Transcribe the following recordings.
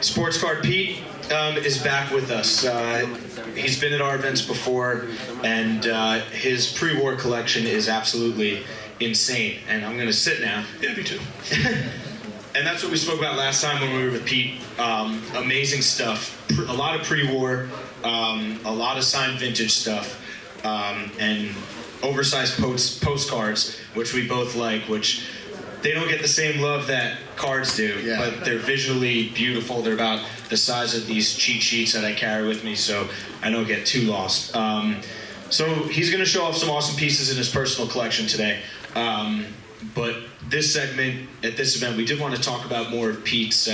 Sports Card Pete is back with us. He's been at our events before, and his pre-war collection is absolutely insane. And I'm going to sit now. Yeah, me too. And that's what we spoke about last time when we were with Pete. Amazing stuff. A lot of pre-war, a lot of signed vintage stuff, and oversized postcards, which we both like, which they don't get the same love that cards do, but they're visually beautiful. They're about the size of these cheat sheets that I carry with me, so I don't get too lost. So he's going to show off some awesome pieces in his personal collection today. But this segment, at this event, we did want to talk about more of Pete's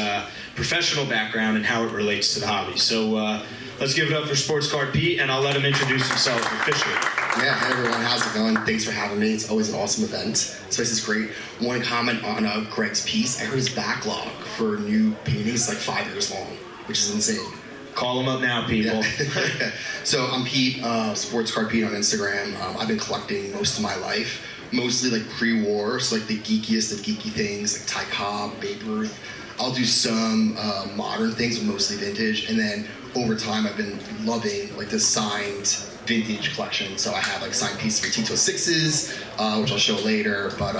professional background and how it relates to the hobby. So let's give it up for Sports Card Pete, and I'll let him introduce himself officially. Yeah, hey everyone, how's it going? Thanks for having me. It's always an awesome event. So this is great. One comment on Greg's piece. I heard his backlog for new paintings is like 5 years long, which is insane. Call him up now, people. Yeah. So I'm Pete, Sports Card Pete on Instagram. I've been collecting most of my life, mostly like pre-war, so like the geekiest of geeky things, like Ty Cobb, Babe Ruth. I'll do some modern things, but mostly vintage, and then over time I've been loving like the signed vintage collection. So I have like signed pieces for Tito Sixes, which I'll show later, but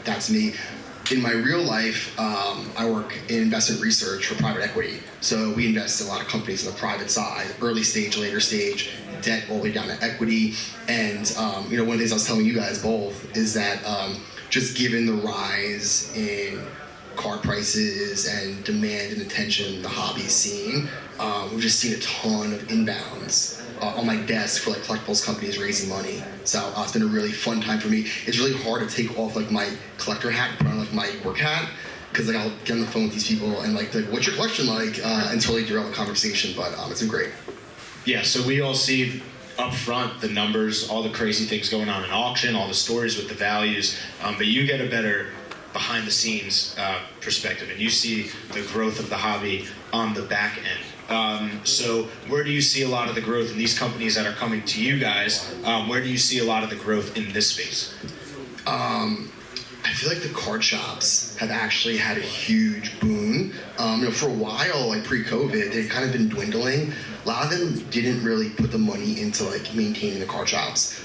that's me. In my real life, I work in investment research for private equity. So we invest in a lot of companies on the private side, early stage, later stage, debt all the way down to equity. And one of the things I was telling you guys both is that just given the rise in card prices and demand and attention the hobby's seeing, we've just seen a ton of inbounds on my desk for like collectibles companies raising money. So it's been a really fun time for me. It's really hard to take off like my collector hat and put on like my work hat, because like I'll get on the phone with these people and like what's your collection like, and totally derail the conversation, but it's been great. Yeah, so we all see up front the numbers, all the crazy things going on in auction, all the stories with the values, but you get a better behind the scenes perspective, and you see the growth of the hobby on the back end. So where do you see a lot of the growth in these companies that are coming to you guys? Where do you see a lot of the growth in this space? I feel like the card shops have actually had a huge boom. For a while, like pre-COVID, they've kind of been dwindling. A lot of them didn't really put the money into like maintaining the card shops.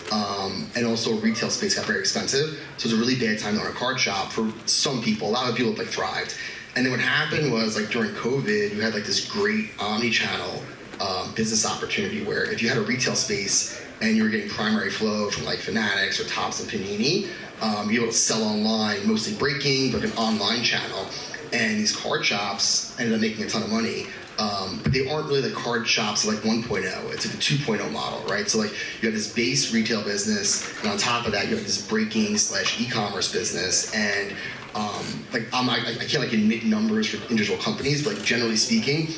And also retail space got very expensive. So it was a really bad time to own a card shop for some people. A lot of people like thrived. And then what happened was like during COVID, you had like this great omni-channel business opportunity where if you had a retail space and you were getting primary flow from like Fanatics or Topps and Panini, you'd be able to sell online, mostly breaking, but an online channel. And these card shops ended up making a ton of money. But they aren't really the card shops like 1.0. It's like a 2.0 model, right? So like you have this base retail business, and on top of that, you have this breaking / e-commerce business. And I can't like admit numbers for individual companies, but like generally speaking,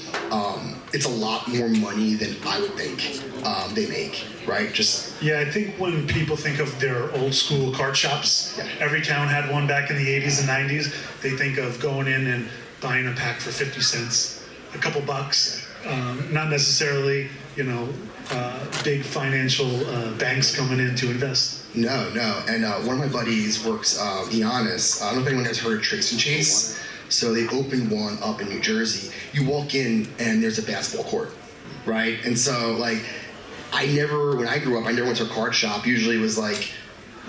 it's a lot more money than I would think they make, right? Yeah, I think when people think of their old school card shops, every town had one back in the 80s and 90s. They think of going in and buying a pack for 50 cents, a couple bucks, not necessarily, big financial banks coming in to invest. No. And one of my buddies works Giannis. I don't know if anyone has heard of Trace and Chase. So they opened one up in New Jersey. You walk in and there's a basketball court, right? And so like, when I grew up, I never went to a card shop. Usually it was like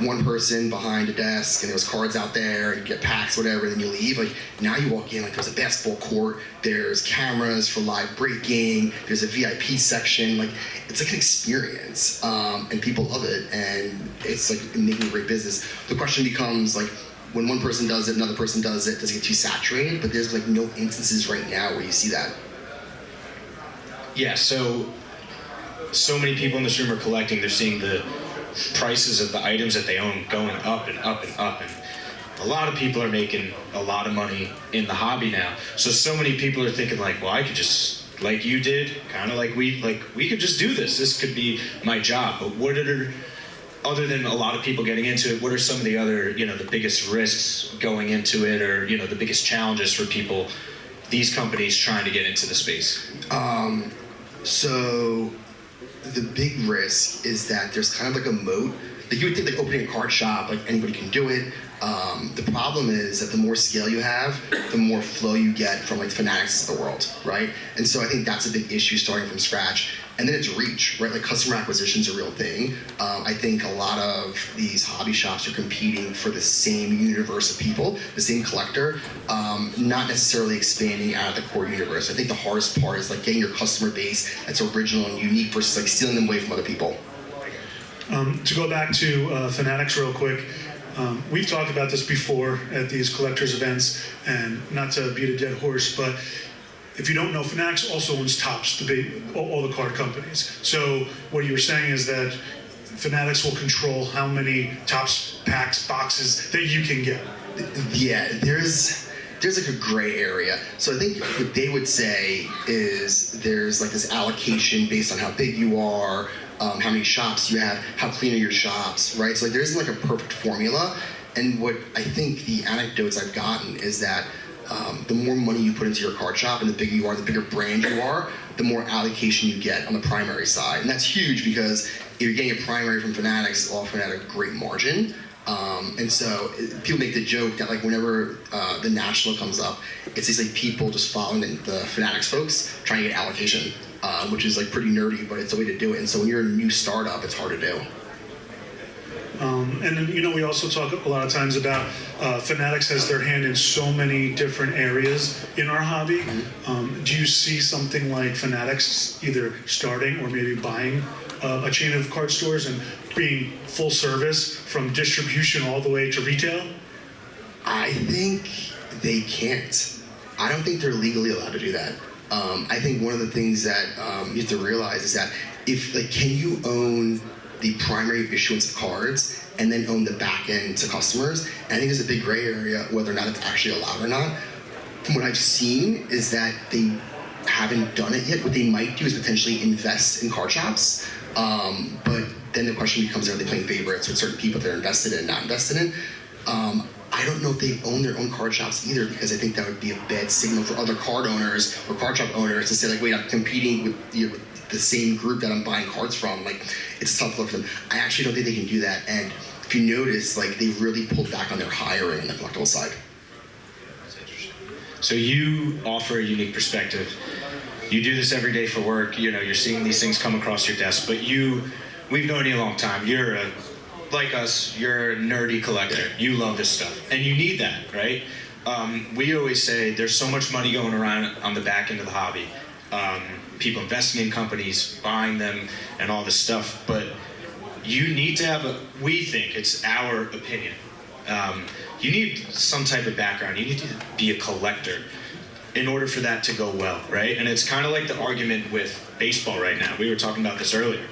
one person behind a desk and there was cards out there and you get packs, whatever, and then you leave. Like now you walk in, like there's a basketball court, there's cameras for live breaking, there's a VIP section, like it's like an experience, and people love it, and it's like making a great business. The question becomes like, when one person does it, another person does it, does it get too saturated? But there's like no instances right now where you see that. Yeah, so many people in this room are collecting. They're seeing the prices of the items that they own going up and up and up, and a lot of people are making a lot of money in the hobby now. So many people are thinking like, well, I could just, like you did, kind of like we could just do this. This could be my job. But what are, other than a lot of people getting into it, what are some of the other, the biggest risks going into it, or the biggest challenges for people, these companies trying to get into the space? So the big risk is that there's kind of like a moat. Like you would think like opening a card shop, like anybody can do it. The problem is that the more scale you have, the more flow you get from like Fanatics of the world, right? And so I think that's a big issue starting from scratch. And then it's reach, right? Like customer acquisition is a real thing. I think a lot of these hobby shops are competing for the same universe of people, the same collector, not necessarily expanding out of the core universe. I think the hardest part is like getting your customer base that's original and unique versus like stealing them away from other people. To go back to Fanatics real quick, we've talked about this before at these collectors events, and not to beat a dead horse, but if you don't know, Fanatics also owns Topps, all the card companies. So what you were saying is that Fanatics will control how many Topps packs, boxes that you can get. Yeah, there's like a gray area. So I think what they would say is there's like this allocation based on how big you are, how many shops you have, how clean are your shops, right? So like there isn't like a perfect formula. And what I think the anecdotes I've gotten is that the more money you put into your card shop and the bigger you are, the bigger brand you are, the more allocation you get on the primary side. And that's huge because if you're getting a primary from Fanatics, it's often at a great margin. And so people make the joke that like whenever the National comes up, it's these like people just following the Fanatics folks trying to get allocation, which is like pretty nerdy, but it's a way to do it. And so when you're a new startup, it's hard to do. And then, we also talk a lot of times about Fanatics has their hand in so many different areas in our hobby. Do you see something like Fanatics either starting or maybe buying a chain of card stores and being full service from distribution all the way to retail? I think they can't. I don't think they're legally allowed to do that. I think one of the things that you have to realize is that can you own the primary issuance of cards and then own the back end to customers? And I think there's a big gray area whether or not it's actually allowed or not. From what I've seen is that they haven't done it yet. What they might do is potentially invest in card shops. But then the question becomes, are they playing favorites with certain people they're invested in, not invested in? I don't know if they own their own card shops either, because I think that would be a bad signal for other card owners or card shop owners to say like, wait, I'm competing with the same group that I'm buying cards from. Like, it's tough look for them. I actually don't think they can do that. And if you notice, like, they've really pulled back on their hiring on the collectible side. That's interesting. So you offer a unique perspective. You do this every day for work. You're seeing these things come across your desk, but we've known you a long time. Like us, you're a nerdy collector. You love this stuff, and you need that, right? We always say there's so much money going around on the back end of the hobby. People investing in companies, buying them, and all this stuff. But you need to have we think, it's our opinion, you need some type of background. You need to be a collector in order for that to go well, right? And it's kind of like the argument with baseball right now. We were talking about this earlier.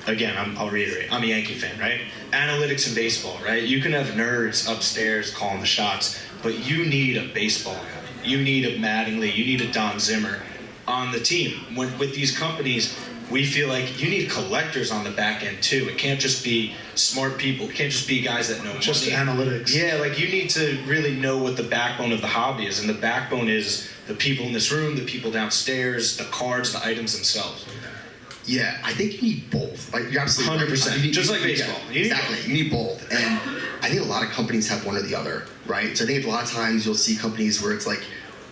Again, I'll reiterate, I'm a Yankee fan, right? Analytics in baseball, right? You can have nerds upstairs calling the shots, but you need a baseball guy. You need a Mattingly, you need a Don Zimmer on the team. With these companies, we feel like you need collectors on the back end too. It can't just be smart people. It can't just be guys that know Just money. analytics. Yeah, like you need to really know what the backbone of the hobby is, and the backbone is the people in this room, the people downstairs, the cards, the items themselves. Yeah, I think you need both. Like, you're absolutely 100%. right. Just like baseball. You need Exactly. You need both. And I think a lot of companies have one or the other, right? So I think a lot of times you'll see companies where it's like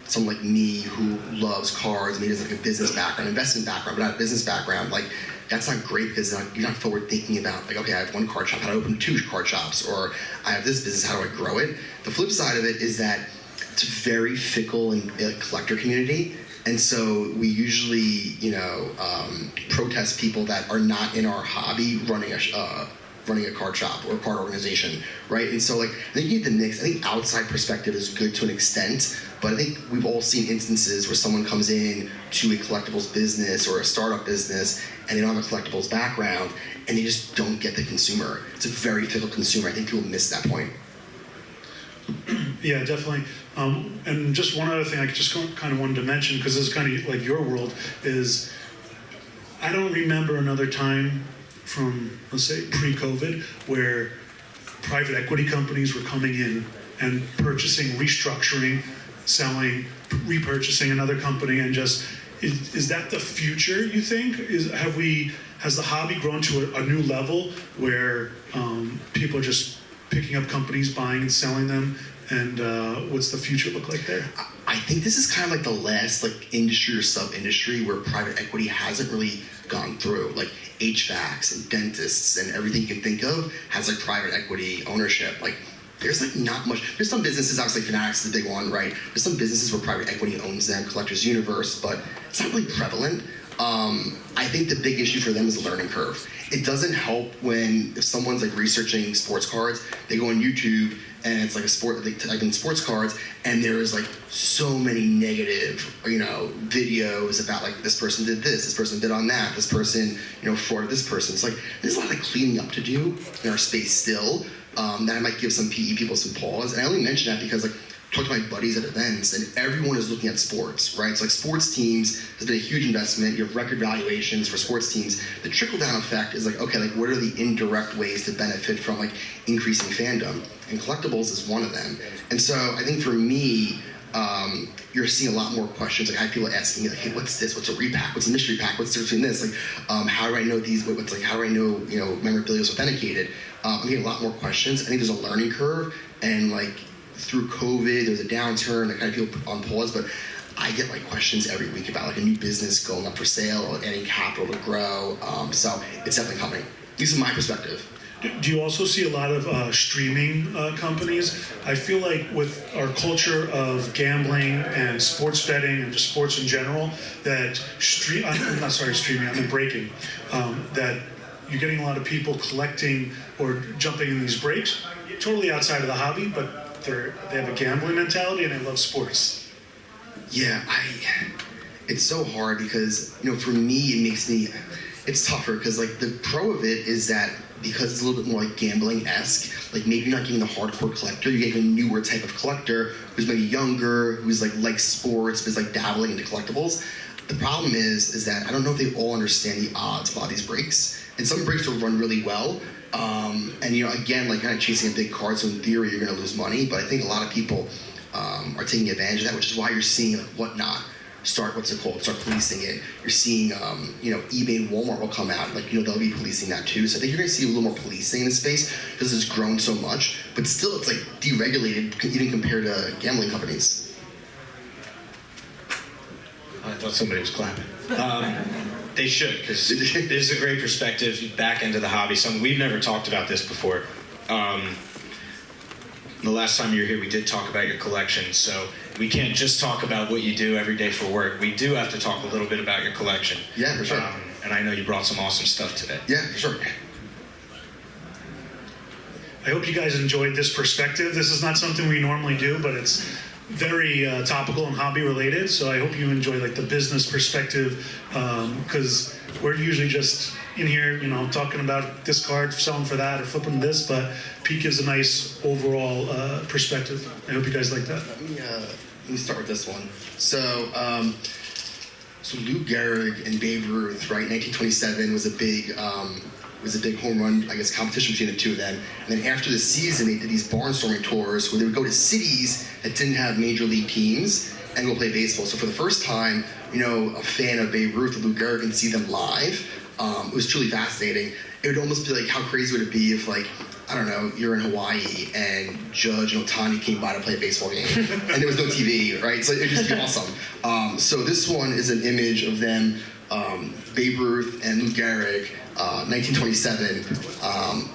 someone like me who loves cards, maybe has like a business background, investment background, but not a business background. Like, that's not great because you're not forward thinking about like, okay, I have one card shop, how do I open 2 card shops? Or I have this business, how do I grow it? The flip side of it is that it's a very fickle and collector community. And so we usually, protest people that are not in our hobby running a card shop or a card organization, right? And so, like, I think you need the mix. I think outside perspective is good to an extent, but I think we've all seen instances where someone comes in to a collectibles business or a startup business and they don't have a collectibles background and they just don't get the consumer. It's a very fickle consumer. I think people miss that point. Yeah, definitely. And just one other thing I just kind of wanted to mention, because this is kind of like your world, is I don't remember another time from, let's say, pre-COVID, where private equity companies were coming in and purchasing, restructuring, selling, repurchasing another company, and just, is that the future, you think? Has the hobby grown to a new level where people are just picking up companies, buying and selling them, and what's the future look like there? I think this is kind of like the last like industry or sub-industry where private equity hasn't really gone through. Like HVACs and dentists and everything you can think of has like private equity ownership. Like there's like not much. There's some businesses, obviously Fanatics is a big one, right? There's some businesses where private equity owns them, Collectors Universe, but it's not really prevalent. I think the big issue for them is the learning curve. It doesn't help when if someone's like researching sports cards, they go on YouTube and it's like a sport, they type in sports cards, and there is like so many negative, videos about like this person did this person did on that, this person, frauded this person. It's like there's a lot of cleaning up to do in our space still. That might give some PE people some pause. And I only mention that because like I talk to my buddies at events, and everyone is looking at sports, right? So like sports teams has been a huge investment. You have record valuations for sports teams. The trickle-down effect is like, okay, like what are the indirect ways to benefit from like increasing fandom? And collectibles is one of them. And so I think for me, you're seeing a lot more questions. Like I have people asking me like, hey, what's this? What's a repack? What's a mystery pack? What's the difference between this? Like, how do I know these? How do I know, memorabilia is authenticated? I'm getting a lot more questions. I think there's a learning curve, and like through COVID, there's a downturn that kind of people on pause, but I get like questions every week about like a new business going up for sale or adding capital to grow. So it's definitely coming. This is my perspective. Do you also see a lot of streaming companies? I feel like with our culture of gambling and sports betting and just sports in general, that breaking, that you're getting a lot of people collecting or jumping in these breaks, totally outside of the hobby, but they have a gambling mentality and they love sports. Yeah, it's so hard because, for me, it's tougher because like the pro of it is that because it's a little bit more like gambling-esque, like maybe you're not getting the hardcore collector, you're getting a newer type of collector who's maybe younger, who's like sports, but is like dabbling into collectibles. The problem is that I don't know if they all understand the odds of a lot of these breaks. And some breaks will run really well. And again, like kind of chasing a big card, so in theory you're gonna lose money, but I think a lot of people are taking advantage of that, which is why you're seeing like Whatnot start policing it. You're seeing eBay and Walmart will come out, like they'll be policing that too. So I think you're gonna see a little more policing in the space because it's grown so much, but still it's like deregulated even compared to gambling companies. I thought somebody was clapping. They should, because this is a great perspective back into the hobby. We've never talked about this before. The last time you were here, we did talk about your collection, so we can't just talk about what you do every day for work. We do have to talk a little bit about your collection. Yeah, for sure. And I know you brought some awesome stuff today. Yeah, for sure. I hope you guys enjoyed this perspective. This is not something we normally do, but it's very topical and hobby related. So I hope you enjoy like the business perspective, because we're usually just in here, talking about this card, selling for that, or flipping this. But Pete gives a nice overall perspective. I hope you guys like that. Let me start with this one. So Lou Gehrig and Babe Ruth, right? 1927 was a big home run, I guess, competition between the two of them. And then after the season, they did these barnstorming tours where they would go to cities that didn't have major league teams and go play baseball. So for the first time, a fan of Babe Ruth or Lou Gehrig can see them live. It was truly fascinating. It would almost be like, how crazy would it be if, like, I don't know, you're in Hawaii and Judge and Ohtani came by to play a baseball game and there was no TV, right? So it'd just be awesome. So this one is an image of them, Babe Ruth and Lou Gehrig, 1927,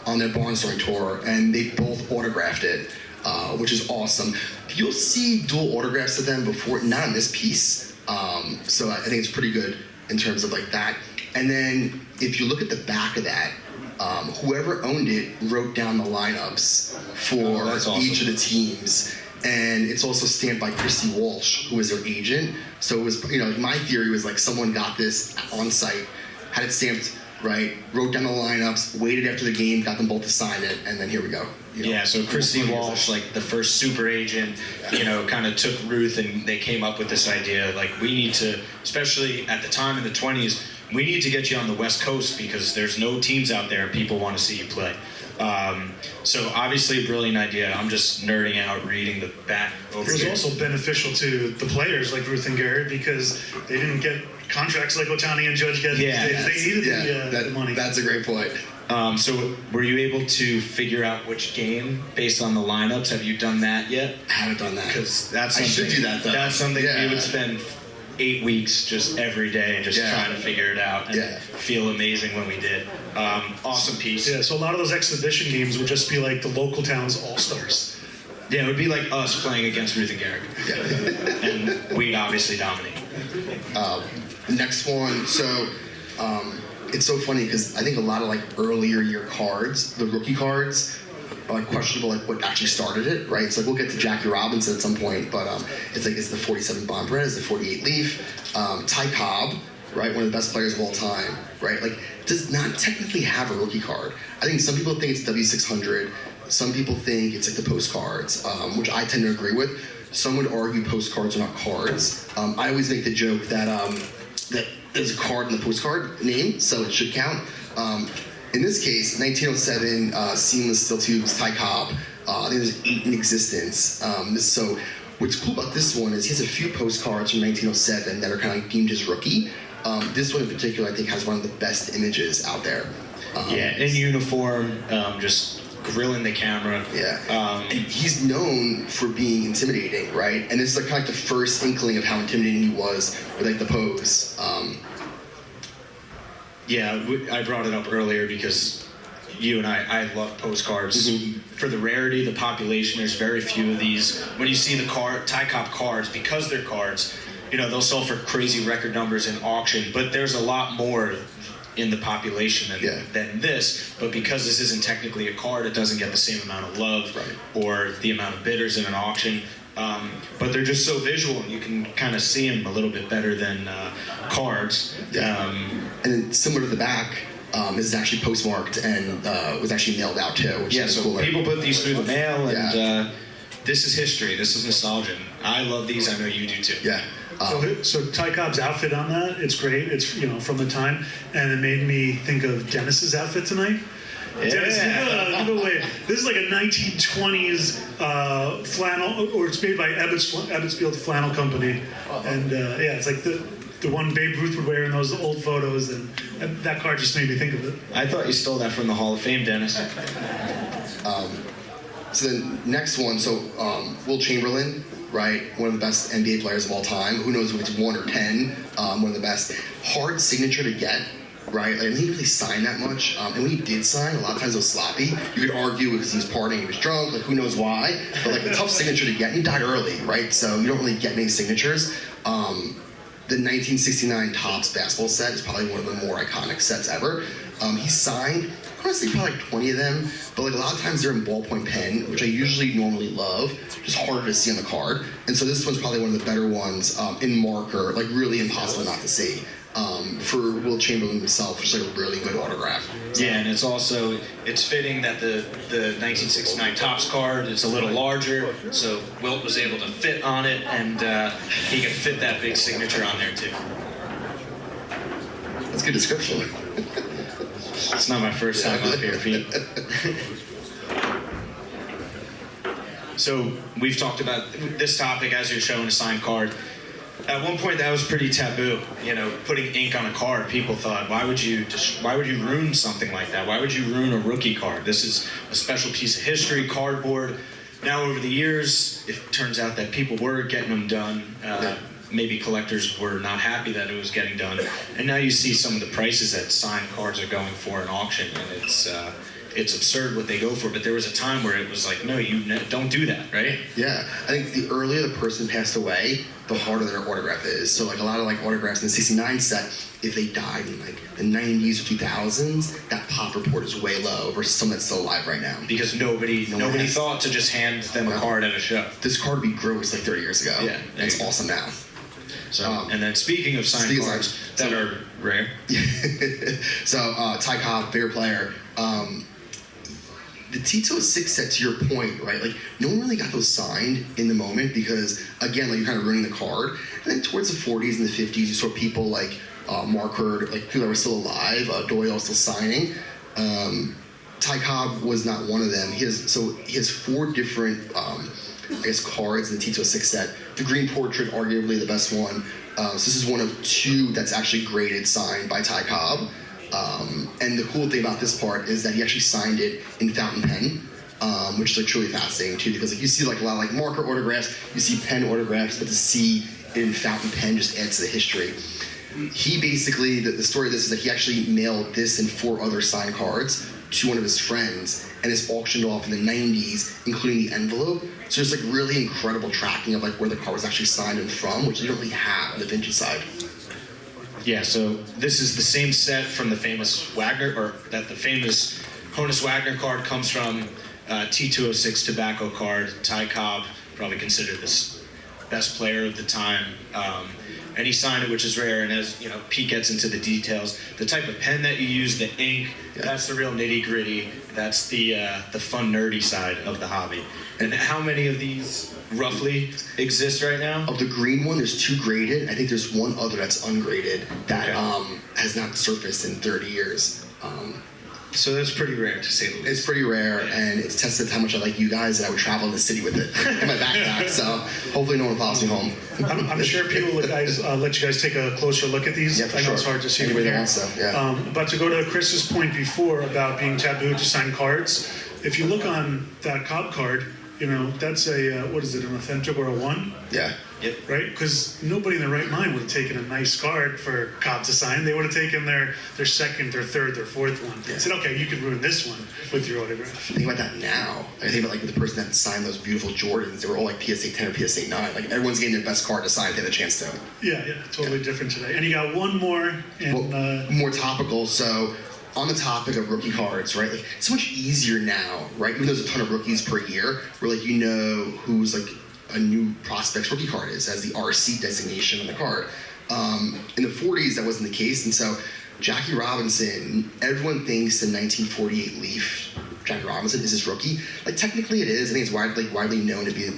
on their barnstorming tour, and they both autographed it, which is awesome. You'll see dual autographs of them before, not on this piece. So I think it's pretty good in terms of like that. And then if you look at the back of that, whoever owned it wrote down the lineups for each of the teams. And it's also stamped by Christy Walsh, who was their agent. So it was, my theory was like someone got this on site, had it stamped, right, wrote down the lineups, waited after the game, got them both to sign it, and then here we go. Yeah, so Christy Walsh, like the first super agent, kind of took Ruth and they came up with this idea, like we need to, especially at the time in the 20s, we need to get you on the West Coast because there's no teams out there and people want to see you play. So obviously a brilliant idea. I'm just nerding out reading the back over here. It was also beneficial to the players like Ruth and Gehrig because they didn't get contracts like Ohtani and Judge get. Yeah, they needed the money. That's a great point. So were you able to figure out which game based on the lineups? Have you done that yet? I haven't done that. Because that's I something, should do that, though. That's something Yeah. we would spend 8 weeks just every day just Yeah. trying to figure it out and Yeah. feel amazing when we did. Awesome piece. Yeah, so a lot of those exhibition games would just be like the local town's all-stars. Yeah, it would be like us playing against Ruth and Garrick. Yeah. And we'd obviously dominate. Next one, so it's so funny because I think a lot of like earlier year cards, the rookie cards, are like questionable, like what actually started it, right? So like we'll get to Jackie Robinson at some point, but it's like it's the 47 Bomb Red, it's the 48 Leaf, Ty Cobb, right? One of the best players of all time, right? Like does not technically have a rookie card. I think some people think it's W600, some people think it's like the postcards, which I tend to agree with. Some would argue postcards are not cards. I always make the joke that that there's a card in the postcard name, so it should count. In this case, 1907 Seamless Steel Tubes Ty Cobb. I think there's 8 in existence. So what's cool about this one is he has a few postcards from 1907 that are kind of deemed as rookie. This one in particular, I think, has one of the best images out there. Yeah, in uniform, just grilling the camera. Yeah. And he's known for being intimidating, right? And this is like kind of like the first inkling of how intimidating he was with like the pose. Yeah, I brought it up earlier because you and I love postcards. For the rarity, the population, there's very few of these. When you see the Ty Cobb cards, because they're cards, you know, they'll sell for crazy record numbers in auction, but there's a lot more in the population than this, but because this isn't technically a card, it doesn't get the same amount of love or the amount of bidders in an auction. But they're just so visual, and you can kind of see them a little bit better than cards. And then similar to the back, this is actually postmarked and was actually mailed out too, which is so cooler. people put these through the mail, and Yeah. this is history. This is nostalgia. I love these. I know you do too. Yeah. So Ty Cobb's outfit on that, it's great. It's from the time, and it made me think of Dennis's outfit tonight. Yeah. Dennis, give it away. This is like a 1920s flannel, or it's made by Ebbetsfield Flannel Company, and it's like the one Babe Ruth would wear in those old photos, and that card just made me think of it. I thought you stole that from the Hall of Fame, Dennis. So the next one, Will Chamberlain, right? One of the best NBA players of all time. Who knows if it's 1 or 10? One of the best. Hard signature to get, right? Like, he didn't really sign that much. And when he did sign, a lot of times it was sloppy. You could argue because he was partying, he was drunk, like who knows why. But like a tough signature to get. And he died early, right? So you don't really get many signatures. The 1969 Topps basketball set is probably one of the more iconic sets ever. He signed, honestly, probably like 20 of them, but like a lot of times they're in ballpoint pen, which I usually normally love, just harder to see on the card. And so this one's probably one of the better ones in marker, like really impossible not to see. For Will Chamberlain himself, just like a really good autograph. Yeah, and it's fitting that the 1969 Topps card is a little larger, so Wilt was able to fit on it, and he can fit that big signature on there too. That's a good description. It's not my first time up here, Pete. So we've talked about this topic as you're showing a signed card. At one point, that was pretty taboo. You know, putting ink on a card. People thought, why would you ruin something like that? Why would you ruin a rookie card? This is a special piece of history, cardboard. Now, over the years, it turns out that people were getting them done. Maybe collectors were not happy that it was getting done, and now you see some of the prices that signed cards are going for in auction, and it's absurd what they go for. But there was a time where it was like, no, don't do that, right? Yeah, I think the earlier the person passed away, the harder their autograph is. So like a lot of like autographs in the 69 set, if they died in like the 90s or 2000s, that pop report is way low versus someone that's still alive right now. Because nobody thought to just hand them a card at a show. This card would be gross like 30 years ago. Yeah, It's awesome now. So, and then speaking of signed cards that are rare. So Ty Cobb, favorite player. The Tito 6 set, to your point, right? Like, no one really got those signed in the moment because, again, like, you're kind of ruining the card. And then towards the 40s and the 50s, you saw people like Mark Hurd, like people that were still alive, Doyle still signing. Ty Cobb was not one of them. He has 4 different, cards in the Tito 6 set. The Green Portrait, arguably the best one. So this is one of 2 that's actually graded, signed by Ty Cobb. And the cool thing about this part is that he actually signed it in fountain pen, which is like truly fascinating too, because like you see like a lot of like marker autographs, you see pen autographs, but to see it in fountain pen just adds to the history. He basically, the story of this is that he actually mailed this and 4 other signed cards to one of his friends, and it's auctioned off in the 90s, including the envelope. So there's like really incredible tracking of like where the card was actually signed and from, which you don't really have on the vintage side. Yeah, so this is the same set from the famous Wagner, or that the famous Honus Wagner card comes from. T206 tobacco card. Ty Cobb, probably considered this best player of the time. And he signed it, which is rare. And as you know, Pete gets into the details. The type of pen that you use, the ink, that's the real nitty gritty. That's the fun nerdy side of the hobby. And how many of these roughly exist right now? Of the green one, there's 2 graded. I think there's 1 other that's ungraded that has not surfaced in 30 years. So that's pretty rare, to say the least. It's pretty rare, and it's tested how much I like you guys, and I would travel in the city with it in my backpack. So hopefully no one follows me home. I'm sure people will let you guys take a closer look at these. Yeah, for I know sure. it's hard to see Anybody from that here. wants to, yeah. But to go to Chris's point before about being taboo to sign cards, if you look on that Cobb card, you know, that's a, what is it, an authentic or a 1? Yeah. Yep. Right? Because nobody in their right mind would have taken a nice card for Cobb to sign. They would have taken their second, their third, their fourth one. Yeah. Said, okay, you could ruin this one with your autograph. Think about that now. I think about like the person that signed those beautiful Jordans. They were all like PSA 10 or PSA 9. Like everyone's getting their best card to sign if they have a chance to. Yeah, totally different today. And you got one more, and Well, more topical. So on the topic of rookie cards, right? Like it's so much easier now, right? Even though there's a ton of rookies per year, where like you know who's like a new prospect's rookie card is as the RC designation on the card. In the 40s, that wasn't the case, and so Jackie Robinson, everyone thinks the 1948 Leaf Jackie Robinson is his rookie. Like technically it is. I think it's widely known to be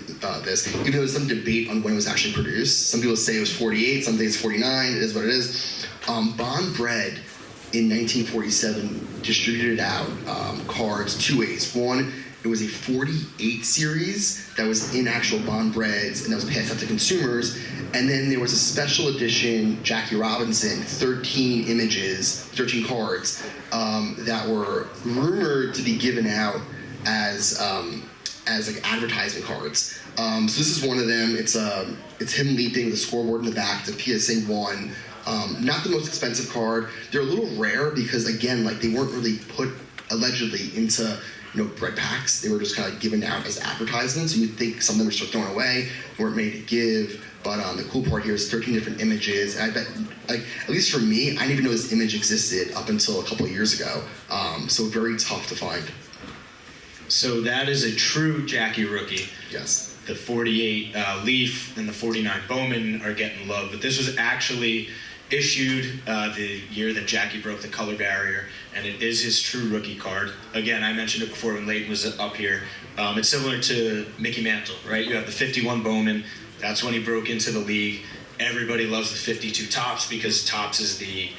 this, even though there's some debate on when it was actually produced. Some people say it was 48, some say it's 49. It is what it is. Bond Bread in 1947 distributed out cards 2 ways. One, it was a 48 series that was in actual Bond Breads and that was passed out to consumers. And then there was a special edition Jackie Robinson, 13 images, 13 cards that were rumored to be given out as like advertisement cards. So this is one of them. It's him leaping with a scoreboard in the back. It's a PSA 1. Not the most expensive card. They're a little rare because again, like they weren't really put allegedly into bread packs. They were just kind of given out as advertisements. So you'd think some of them were sort of thrown away, weren't made to give. But the cool part here is 13 different images. And I bet, like at least for me, I didn't even know this image existed up until a couple of years ago. So very tough to find. So that is a true Jackie rookie. Yes. The 48 Leaf and the 49 Bowman are getting love, but this was actually issued the year that Jackie broke the color barrier, and it is his true rookie card. Again, I mentioned it before when Leighton was up here. It's similar to Mickey Mantle, right? You have the 51 Bowman. That's when he broke into the league. Everybody loves the 52 Topps because Topps is the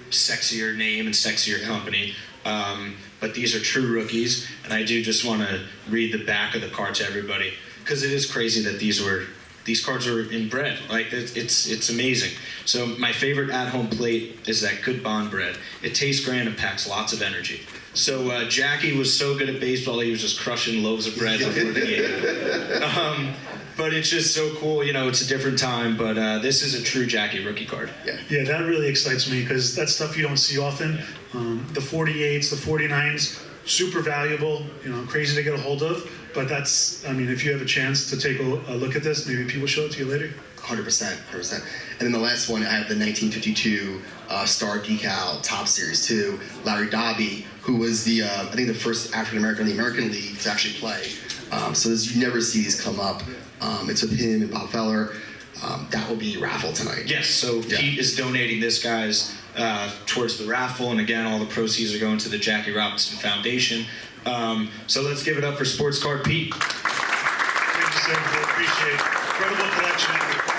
sexier name and sexier company. But these are true rookies, and I do just want to read the back of the card to everybody because it is crazy that these cards are in bread. Like it's amazing. So my favorite at-home plate is that good Bond bread. It tastes grand and packs lots of energy. So Jackie was so good at baseball, he was just crushing loaves of bread before the game. But it's just so cool. It's a different time, but this is a true Jackie rookie card. Yeah, that really excites me because that's stuff you don't see often. The 48s, the 49s, super valuable, crazy to get a hold of. But if you have a chance to take a look at this, maybe people show it to you later. 100%. And then the last one, I have the 1952 Star Decal Top Series 2, Larry Doby, who was the first African American in the American League to actually play. So you never see these come up. It's with him and Bob Feller. That will be raffle tonight. Yes, so Pete is donating this, guys, towards the raffle, and again, all the proceeds are going to the Jackie Robinson Foundation. So let's give it up for Sports Card Pete. Thank you, sir. We appreciate it. Incredible collection.